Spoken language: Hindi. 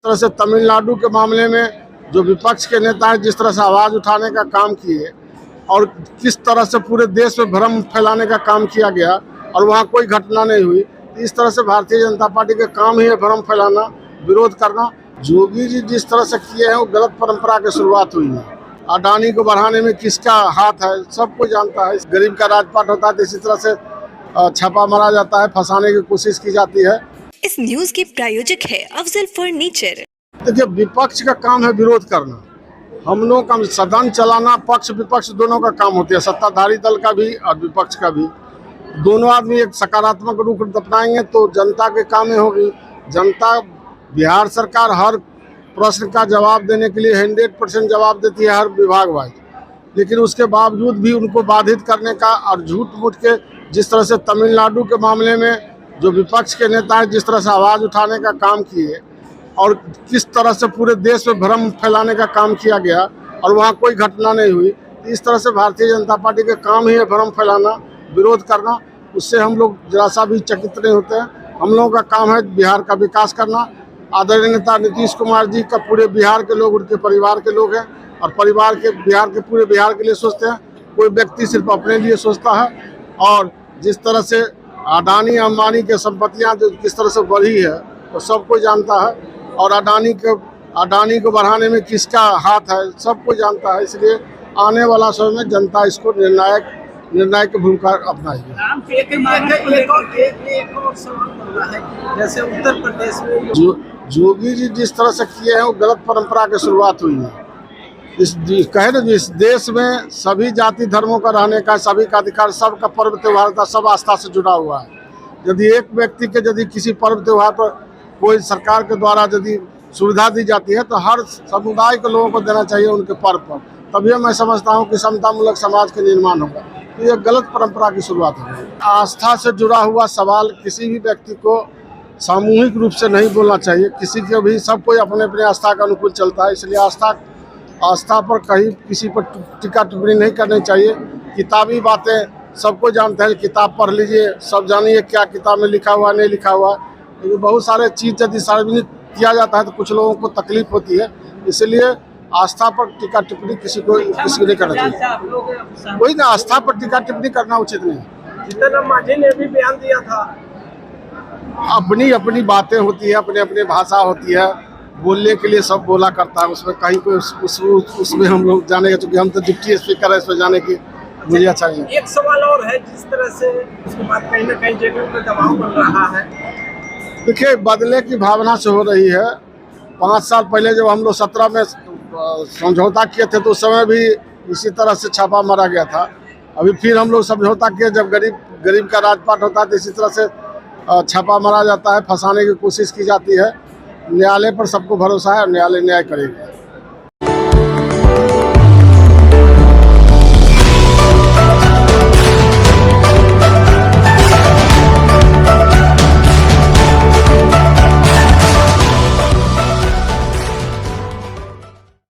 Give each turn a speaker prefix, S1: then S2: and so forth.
S1: तरह से तमिलनाडु के मामले में जो विपक्ष के नेता हैं जिस तरह से आवाज़ उठाने का काम किए और किस तरह से पूरे देश में भ्रम फैलाने का काम किया गया और वहाँ कोई घटना नहीं हुई, इस तरह से भारतीय जनता पार्टी का काम ही है भ्रम फैलाना, विरोध करना। योगी जी जिस तरह से किए हैं वो गलत परंपरा की शुरुआत हुई है। अडानी को बढ़ाने में किसका हाथ है सब कोई जानता है। गरीब का राजपाट होता है तो इसी तरह से छापा मारा जाता है, फंसाने की कोशिश की जाती है।
S2: इस न्यूज के प्रायोजक है अफजल फर्नीचर।
S1: देखिए विपक्ष का काम है विरोध करना, हम लोग का सदन चलाना पक्ष विपक्ष दोनों का काम होता है, सत्ताधारी दल का भी और विपक्ष का भी। दोनों आदमी एक सकारात्मक रूप अपनाएंगे तो जनता के काम में होगी। जनता बिहार सरकार हर प्रश्न का जवाब देने के लिए 100% जवाब देती है हर विभाग वाइज, लेकिन उसके बावजूद भी उनको बाधित करने का और झूठ मूठ के जिस तरह से तमिलनाडु के मामले में जो विपक्ष के नेता हैं जिस तरह से आवाज़ उठाने का काम किए और किस तरह से पूरे देश में भ्रम फैलाने का काम किया गया और वहाँ कोई घटना नहीं हुई, इस तरह से भारतीय जनता पार्टी का काम ही है भ्रम फैलाना, विरोध करना। उससे हम लोग जरा सा भी चकित नहीं होते हैं। हम लोगों का काम है बिहार का विकास करना। आदरणीय नेता नीतीश कुमार जी का पूरे बिहार के लोग उनके परिवार के लोग हैं और परिवार के बिहार के पूरे बिहार के लिए सोचते हैं। कोई व्यक्ति सिर्फ अपने लिए सोचता है और जिस तरह से अडानी अंबानी के संपत्तियां जो किस तरह से बढ़ी है तो सब कोई जानता है और अडानी को बढ़ाने में किसका हाथ है सब कोई जानता है। इसलिए आने वाला समय में जनता इसको निर्णायक भूमिका अपनाएगी।
S3: जैसे उत्तर प्रदेश में
S1: योगी जी जिस तरह से किए हैं वो गलत परंपरा की शुरुआत हुई है। इस देश में सभी जाति धर्मों का रहने का, सभी का अधिकार, सबका पर्व त्योहार का सब आस्था से जुड़ा हुआ है। यदि एक व्यक्ति के यदि किसी पर्व त्योहार पर कोई सरकार के द्वारा यदि सुविधा दी जाती है तो हर समुदाय के लोगों को देना चाहिए उनके पर्व पर, तभी मैं समझता हूँ कि समतामूलक समाज का निर्माण होगा। तो ये गलत परंपरा की शुरुआत है। आस्था से जुड़ा हुआ सवाल किसी भी व्यक्ति को सामूहिक रूप से नहीं बोलना चाहिए। किसी के भी सब कोई अपने अपने आस्था के अनुकूल चलता है, इसलिए आस्था पर कहीं किसी पर टीका टिप्पणी नहीं करनी चाहिए। किताबी बातें सबको जानते हैं, किताब पढ़ लीजिए, सब जानिए क्या किताब में लिखा हुआ नहीं लिखा हुआ। लेकिन बहुत सारे चीज़ यदि सार्वजनिक किया जाता है तो कुछ लोगों को तकलीफ होती है, इसलिए आस्था पर टीका टिप्पणी किसी को नहीं करना चाहिए। वही ना, आस्था पर टीका टिप्पणी करना उचित नहीं।
S3: जितना माझी ने भी बयान दिया था,
S1: अपनी अपनी बातें होती है, अपने अपने भाषा होती है, बोलने के लिए सब बोला करता है। उसमें कहीं कोई उसमें हम लोग जाने का, चूँकि हम तो डिप्टी स्पीकर है, इसमें जाने की मुझे अच्छा नहीं।
S3: एक सवाल और है, जिस तरह से उसके बाद कहीं न कहीं जगह पर दबाव बन रहा है।
S1: देखिए बदले की भावना से हो रही है। 5 साल पहले जब हम लोग 17 में समझौता किए थे तो उस समय भी इसी तरह से छापा मारा गया था। अभी फिर हम लोग समझौता किए, जब गरीब का राजपाट होता है तो इसी तरह से छापा मारा जाता है, फंसाने की कोशिश की जाती है। न्यायालय पर सबको भरोसा है, न्यायालय न्याय करेगा।